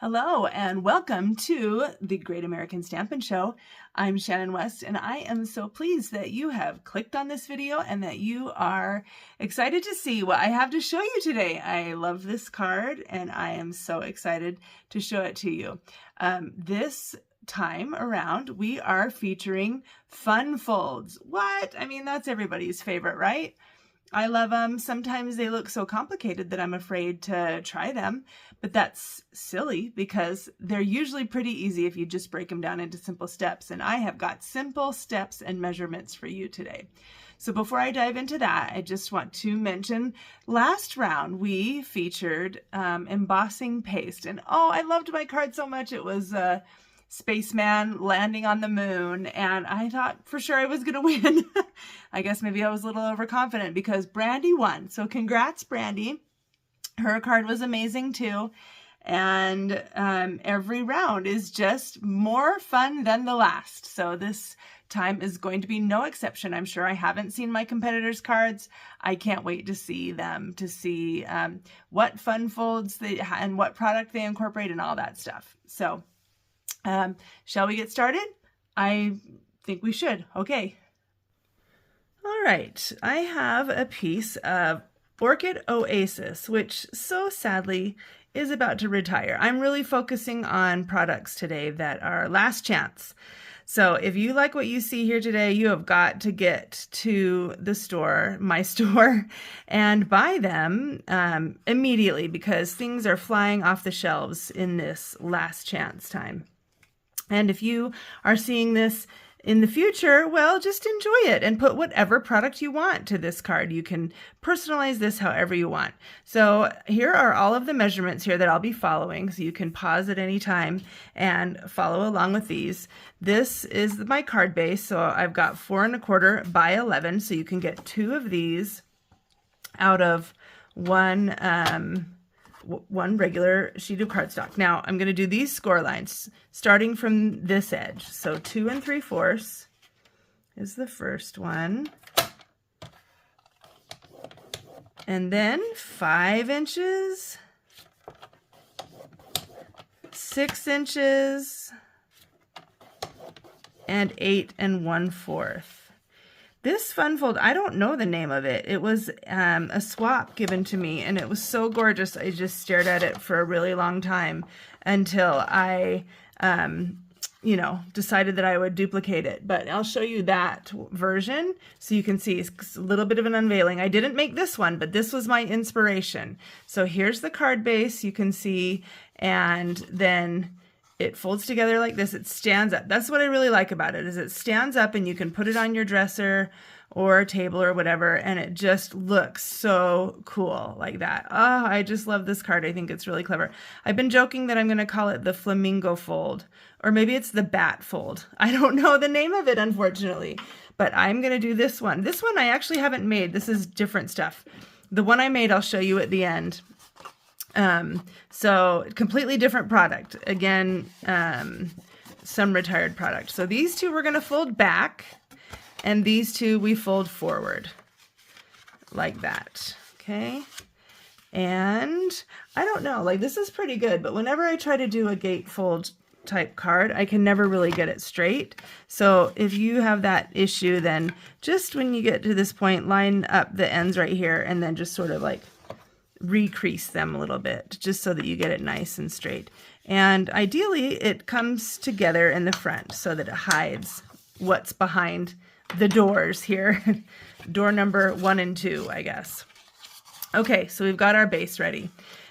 Hello and welcome to the Great American Stampin' Show. I'm Shannon West and I am so pleased that you have clicked on this video and that you are excited to see what I have to show you today. I love this card and I am so excited to show it to you. This time around we are featuring fun folds. What? I mean, that's everybody's favorite, right? I love them. Sometimes they look so complicated that I'm afraid to try them, but that's silly because they're usually pretty easy if you just break them down into simple steps. And I have got simple steps and measurements for you today. So before I dive into that, I just want to mention last round we featured embossing paste. And oh, I loved my card so much. It was Spaceman landing on the moon, and I thought for sure I was going to win. I guess maybe I was a little overconfident because Brandy won. So congrats, Brandy. Her card was amazing too. And every round is just more fun than the last. So this time is going to be no exception. I'm sure I haven't seen my competitors' cards. I can't wait to see them, to see what fun folds they and what product they incorporate and all that stuff. So shall we get started? I think we should. Okay. All right. I have a piece of Orchid Oasis, which so sadly is about to retire. I'm really focusing on products today that are last chance. So if you like what you see here today, you have got to get to the store, my store, and buy them immediately because things are flying off the shelves in this last chance time. And if you are seeing this in the future, well, just enjoy it and put whatever product you want to this card. You can personalize this however you want. So here are all of the measurements here that I'll be following. So you can pause at any time and follow along with these. This is my card base. So I've got 4 1/4 by 11. So you can get 2 of these out of one regular sheet of cardstock. Now I'm going to do these score lines starting from this edge. So 2 3/4 is the first one. And then 5 inches, 6 inches, and 8 1/4. This fun fold, I don't know the name of it. It was a swap given to me, and it was so gorgeous. I just stared at it for a really long time until I, decided that I would duplicate it. But I'll show you that version so you can see it's a little bit of an unveiling. I didn't make this one, but this was my inspiration. So here's the card base, you can see, and then it folds together like this. It stands up. That's what I really like about it, is it stands up and you can put it on your dresser or table or whatever, and it just looks so cool like that. Oh, I just love this card. I think it's really clever. I've been joking that I'm going to call it the flamingo fold, or maybe it's the bat fold. I don't know the name of it, unfortunately, but I'm going to do this one. This one I actually haven't made. This is different stuff. The one I made I'll show you at the end. So completely different product. Again, some retired product. So these two we're going to fold back, and these two we fold forward like that. Okay. And I don't know, like this is pretty good, but whenever I try to do a gatefold type card, I can never really get it straight. So if you have that issue, then just when you get to this point, line up the ends right here and then just sort of like recrease them a little bit just so that you get it nice and straight. And ideally it comes together in the front so that it hides what's behind the doors here. Door number 1 and 2, I guess. Okay, so we've got our base ready.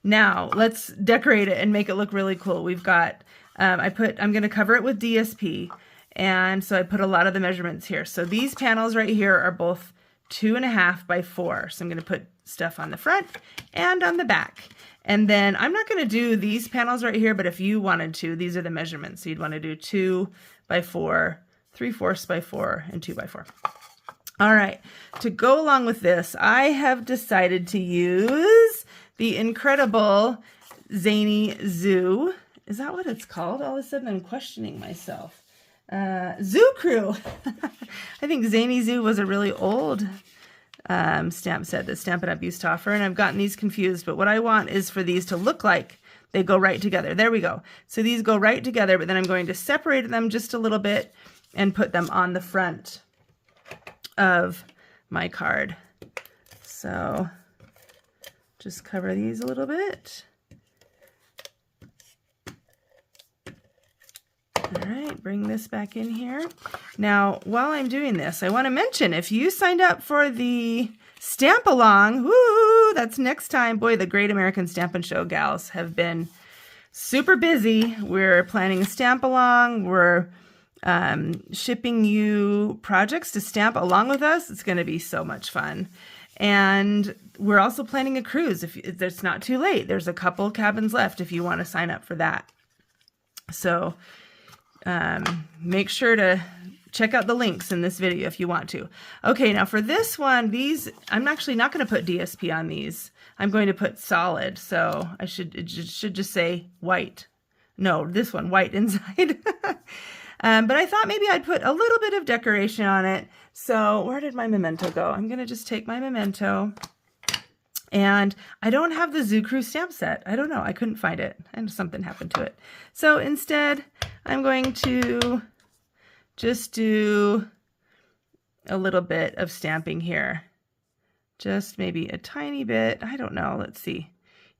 Now let's decorate it and make it look really cool. We've got, I'm going to cover it with DSP, and so I put a lot of the measurements here. So these panels right here are both 2 1/2 by 4. So I'm going to put stuff on the front and on the back. And then I'm not going to do these panels right here, but if you wanted to, these are the measurements. So you'd want to do 2 by 4, 3/4 by 4, and 2 by 4. All right, to go along with this, I have decided to use the incredible Zany Zoo. Is that what it's called? All of a sudden I'm questioning myself. Zoo Crew. I think Zany Zoo was a really old stamp set that Stampin' Up! Used to offer, and I've gotten these confused, but what I want is for these to look like They go right together. There we go. So these go right together, but then I'm going to separate them just a little bit and put them on the front of my card. So just cover these a little bit. All right, bring this back in here. Now, while I'm doing this, I want to mention, if you signed up for the Stamp Along, woo, that's next time. Boy, the Great American Stampin' Show gals have been super busy. We're planning a Stamp Along. We're shipping you projects to stamp along with us. It's going to be so much fun. And we're also planning a cruise. If it's not too late, there's a couple cabins left if you want to sign up for that. So make sure to check out the links in this video if you want to. Okay, now for this one, these, I'm actually not going to put DSP on these. I'm going to put solid, so it should just say white. No, this one, white inside. But I thought maybe I'd put a little bit of decoration on it. So where did my memento go? I'm going to just take my memento. And I don't have the Zoo Crew stamp set. I don't know. I couldn't find it. And something happened to it. So instead, I'm going to just do a little bit of stamping here. Just maybe a tiny bit. I don't know. Let's see.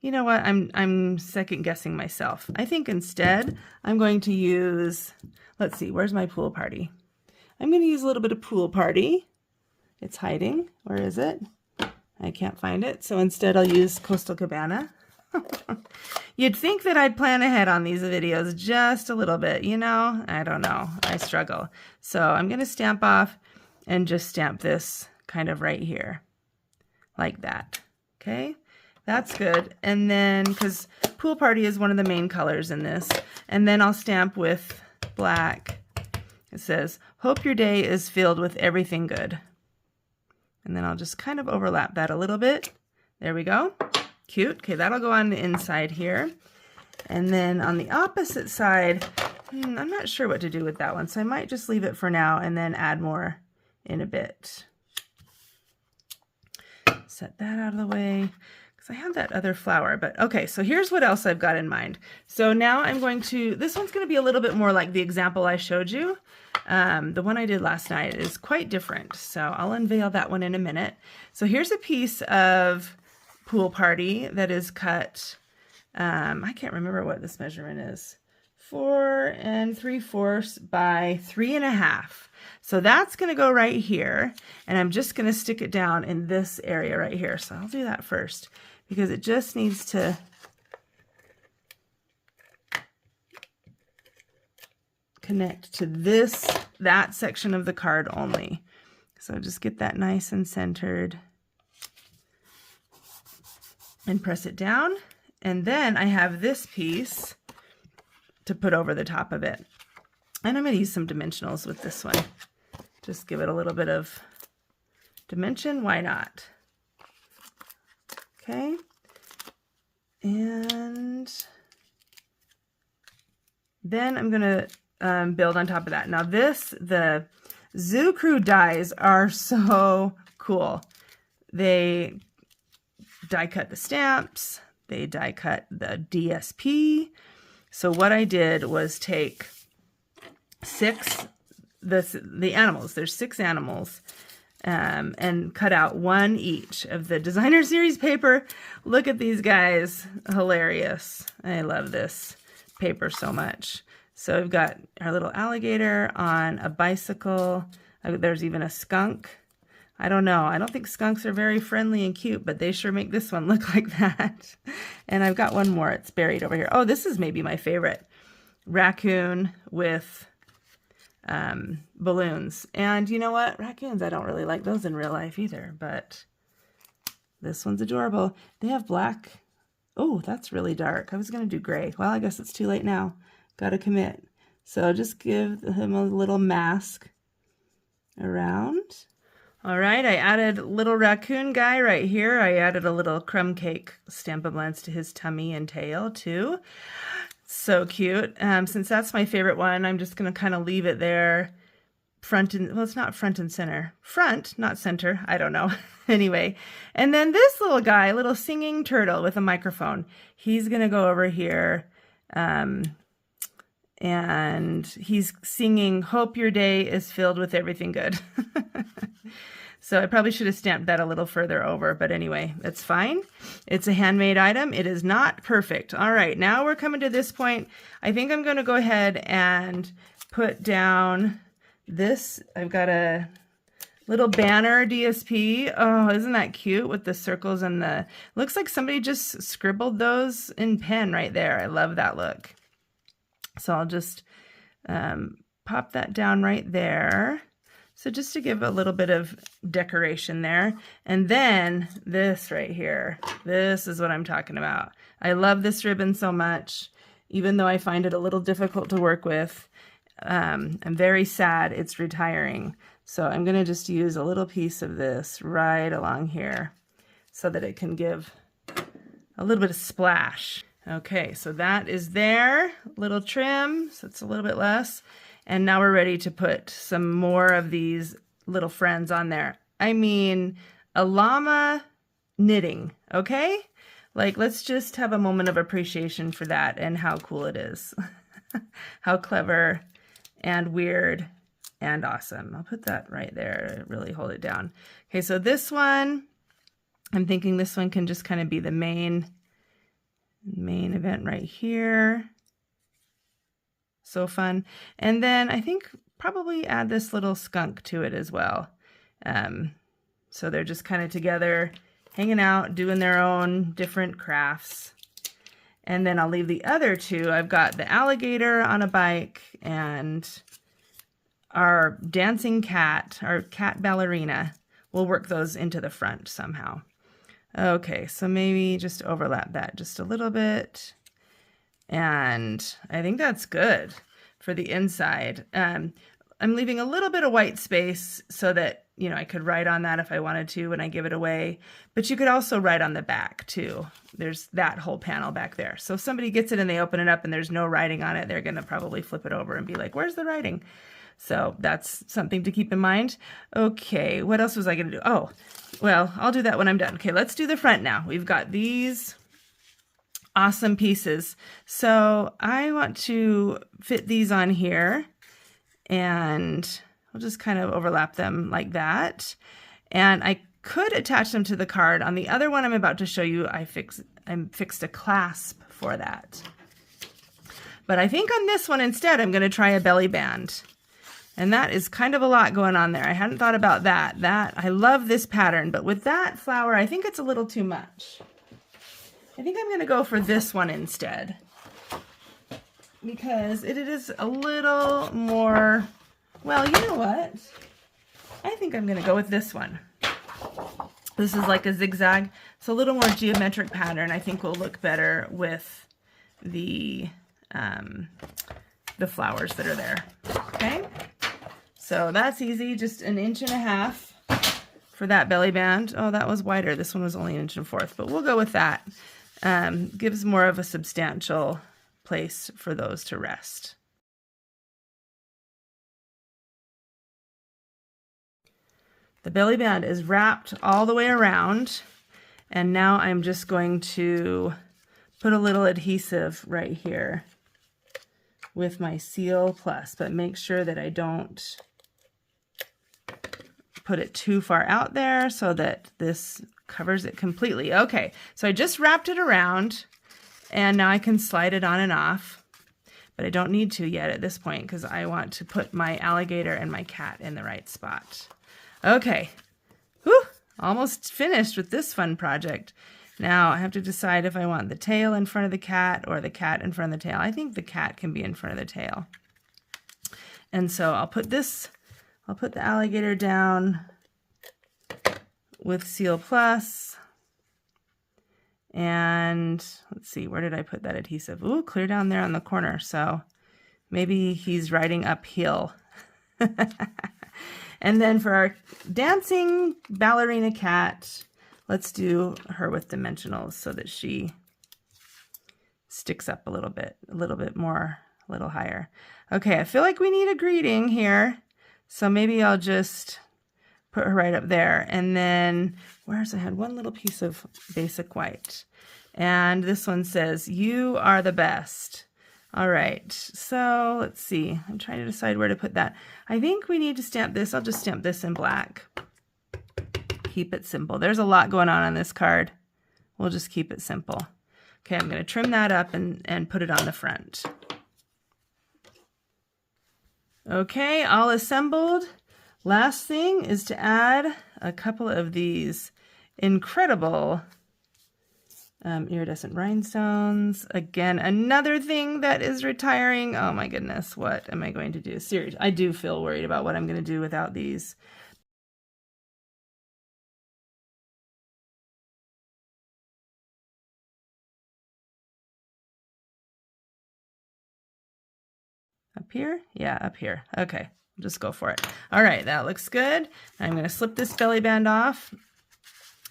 You know what? I'm second guessing myself. I think instead I'm going to use, let's see, where's my pool party? I'm going to use a little bit of pool party. It's hiding. Where is it? I can't find it. So instead I'll use Coastal Cabana. You'd think that I'd plan ahead on these videos just a little bit, you know? I don't know. I struggle. So I'm going to stamp off and just stamp this kind of right here. Like that. Okay? That's good. And then, because Pool Party is one of the main colors in this, and then I'll stamp with black. It says, hope your day is filled with everything good. And then I'll just kind of overlap that a little bit. There we go. Cute. Okay, that'll go on the inside here. And then on the opposite side, I'm not sure what to do with that one, so I might just leave it for now and then add more in a bit. Set that out of the way. I have that other flower, but okay, so here's what else I've got in mind. So now I'm going to, this one's going to be a little bit more like the example I showed you. The one I did last night is quite different, so I'll unveil that one in a minute. So here's a piece of Pool Party that is cut, I can't remember what this measurement is, 4 3/4 by 3 1/2. So that's going to go right here, and I'm just going to stick it down in this area right here. So I'll do that first, because it just needs to connect to that section of the card only. So just get that nice and centered and press it down. And then I have this piece to put over the top of it. And I'm going to use some dimensionals with this one. Just give it a little bit of dimension. Why not? Okay. And then I'm going to build on top of that. Now the Zoo Crew dies are so cool. They die cut the stamps. They die cut the DSP. So what I did was take the animals. There's 6 animals. And cut out 1 each of the designer series paper. Look at these guys. Hilarious. I love this paper so much. So we've got our little alligator on a bicycle. There's even a skunk. I don't know. I don't think skunks are very friendly and cute, but they sure make this one look like that. And I've got one more. It's buried over here. Oh, this is maybe my favorite. Raccoon with balloons. And you know what? Raccoons, I don't really like those in real life either, but this one's adorable. They have black. Oh, that's really dark. I was going to do gray. Well, I guess it's too late now. Got to commit. So just give him a little mask around. All right, I added little raccoon guy right here. I added a little crumb cake Stampin' Blends to his tummy and tail too. So cute. Since that's my favorite one, I'm just going to kind of leave it there front and, well, it's not front and center. Front, not center. I don't know. Anyway, and then this little guy, little singing turtle with a microphone, he's going to go over here. And he's singing, "Hope your day is filled with everything good." So I probably should have stamped that a little further over, but anyway, that's fine. It's a handmade item. It is not perfect. All right, now we're coming to this point. I think I'm going to go ahead and put down this. I've got a little banner DSP. Oh, isn't that cute with the circles and the, looks like somebody just scribbled those in pen right there. I love that look. So I'll just pop that down right there. So just to give a little bit of decoration there. And then this right here, this is what I'm talking about. I love this ribbon so much, even though I find it a little difficult to work with. I'm very sad it's retiring. So I'm going to just use a little piece of this right along here so that it can give a little bit of splash. Okay, so that is there, little trim, so it's a little bit less. And now we're ready to put some more of these little friends on there. I mean, a llama knitting, okay? Like, let's just have a moment of appreciation for that and how cool it is. How clever and weird and awesome. I'll put that right there, really hold it down. Okay, so this one, I'm thinking this one can just kind of be the main event right here. So fun. And then I think probably add this little skunk to it as well. So they're just kind of together, hanging out, doing their own different crafts. And then I'll leave the other two. I've got the alligator on a bike and our dancing cat, our cat ballerina. We'll work those into the front somehow. Okay, so maybe just overlap that just a little bit. And I think that's good for the inside. I'm leaving a little bit of white space so that, you know, I could write on that if I wanted to when I give it away. But you could also write on the back too. There's that whole panel back there. So if somebody gets it and they open it up and there's no writing on it, they're going to probably flip it over and be like, where's the writing? So that's something to keep in mind. Okay, what else was I going to do? Oh, well, I'll do that when I'm done. Okay, let's do the front now. We've got these awesome pieces. So I want to fit these on here and I'll just kind of overlap them like that. And I could attach them to the card. On the other one I'm about to show you, I fixed a clasp for that. But I think on this one instead, I'm going to try a belly band. And that is kind of a lot going on there. I hadn't thought about that. I love this pattern, but with that flower, I think it's a little too much. I think I'm going to go for this one instead because it is a little more, well, you know what? I think I'm going to go with this one. This is like a zigzag. It's a little more geometric pattern. I think will look better with the flowers that are there. Okay. So that's easy. Just 1.5 inches for that belly band. Oh, that was wider. This one was only 1 1/4 inches, but we'll go with that. Gives more of a substantial place for those to rest. The belly band is wrapped all the way around, and now I'm just going to put a little adhesive right here with my Seal Plus, but make sure that I don't put it too far out there so that this covers it completely. Okay, so I just wrapped it around and now I can slide it on and off, but I don't need to yet at this point because I want to put my alligator and my cat in the right spot. Okay, whew, almost finished with this fun project. Now I have to decide if I want the tail in front of the cat or the cat in front of the tail. I think the cat can be in front of the tail. And so I'll put the alligator down with Seal Plus. And let's see, where did I put that adhesive? Ooh, clear down there on the corner. So maybe he's riding uphill. And then for our dancing ballerina cat, let's do her with dimensionals so that she sticks up a little bit more, a little higher. Okay, I feel like we need a greeting here. So maybe I'll just put her right up there. And then, I had one little piece of basic white. And this one says, "You are the best." All right, so let's see. I'm trying to decide where to put that. I think we need to stamp this. I'll just stamp this in black. Keep it simple. There's a lot going on this card. We'll just keep it simple. Okay, I'm going to trim that up and put it on the front. Okay, all assembled. Last thing is to add a couple of these incredible iridescent rhinestones. Again, another thing that is retiring. Oh my goodness, what am I going to do? Seriously, I do feel worried about what I'm going to do without these. Up here? Yeah, up here. Okay, just go for it. All right, that looks good. I'm going to slip this belly band off.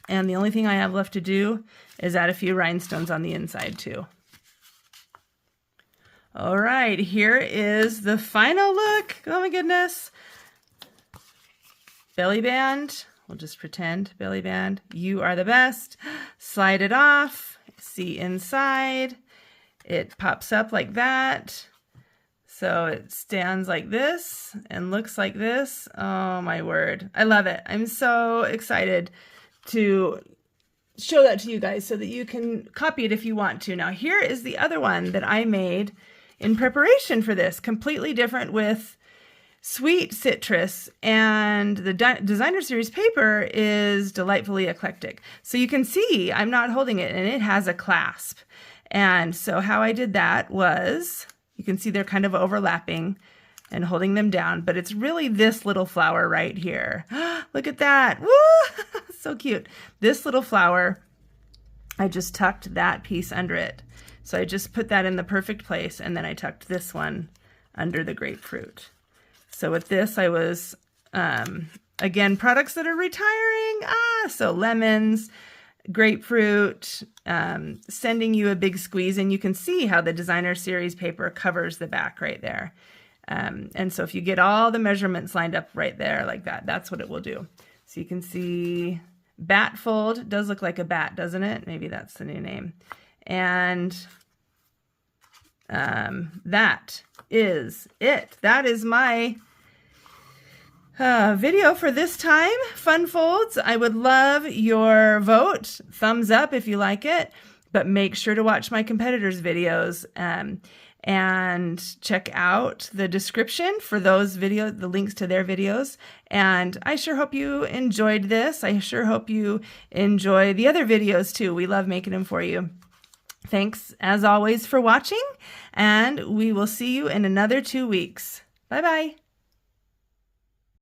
And the only thing I have left to do is add a few rhinestones on the inside too. All right, here is the final look. Oh my goodness. Belly band. We'll just pretend belly band. You are the best. Slide it off. See inside. It pops up like that. So it stands like this and looks like this. Oh my word. I love it. I'm so excited to show that to you guys so that you can copy it if you want to. Now here is the other one that I made in preparation for this, completely different, with sweet citrus, and the designer series paper is delightfully eclectic. So you can see I'm not holding it, and it has a clasp. And so how I did that was, you can see they're kind of overlapping and holding them down, but it's really this little flower right here. Look at that. Woo! So cute. This little flower, I just tucked that piece under it. So I just put that in the perfect place, and then I tucked this one under the grapefruit. So with this, I was, again, products that are retiring. So lemons, grapefruit, sending you a big squeeze, and you can see how the designer series paper covers the back right there. And so if you get all the measurements lined up right there like that, that's what it will do. So you can see bat fold does look like a bat, doesn't it? Maybe that's the new name. And that is it. That is my video for this time. Fun folds. I would love your vote. Thumbs up if you like it, but make sure to watch my competitors' videos. And check out the description for those videos, the links to their videos. And I sure hope you enjoyed this. I sure hope you enjoy the other videos too. We love making them for you. Thanks as always for watching, and we will see you in another 2 weeks. Bye-bye.